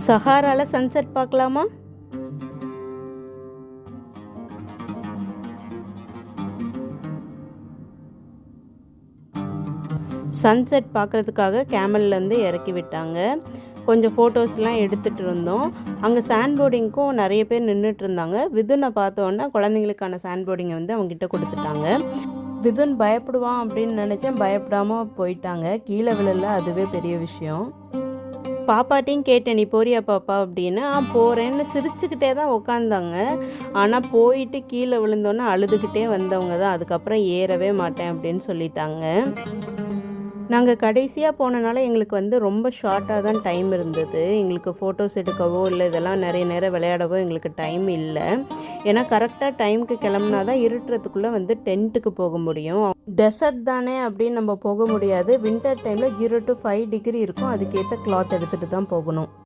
சஹாரால sunset பார்க்கலாமா? Sunset பார்க்குறதுக்காக கேமல்லேருந்து இறக்கி விட்டாங்க. கொஞ்சம் ஃபோட்டோஸ்லாம் எடுத்துகிட்டு இருந்தோம். அங்கே சாண்ட் போர்டிங்க்கும் நிறைய பேர் நின்றுட்டு இருந்தாங்க. விதுனை பார்த்தோன்னா குழந்தைங்களுக்கான சாண்ட் போர்டிங்கை வந்து அவங்ககிட்ட கொடுத்துட்டாங்க. விதுன் பயப்படுவான் அப்படின்னு நினச்சேன், பயப்படாமல் போயிட்டாங்க. கீழே விழல, அதுவே பெரிய விஷயம். பாப்பாட்டையும் கேட்டேன், நீ போறியா பாப்பா அப்படின்னு. போகிறேன்னு சிரிச்சுக்கிட்டே தான் உக்காந்தாங்க. ஆனால் போயிட்டு கீழே விழுந்தோன்னே அழுதுகிட்டே வந்தவங்க தான் அதுக்கப்புறம் ஏறவே மாட்டேன் அப்படின்னு சொல்லிட்டாங்க. நாங்கள் கடைசியாக போனனால எங்களுக்கு வந்து ரொம்ப ஷார்ட்டாக தான் டைம் இருந்தது. எங்களுக்கு ஃபோட்டோஸ் எடுக்கவோ இல்லை இதெல்லாம் நிறைய நேரம் விளையாடவோ எங்களுக்கு டைம் இல்லை. ஏன்னா கரெக்டாக டைமுக்கு கிளம்புனா தான் இருட்டுறதுக்குள்ளே வந்து டென்ட்டுக்கு போக முடியும். டெசர்ட் தானே அப்படின்னு நம்ம போக முடியாது. வின்டர் டைமில் 0 to 5 டிகிரி இருக்கும். அதுக்கேற்ற கிளாத் எடுத்துகிட்டு தான் போகணும்.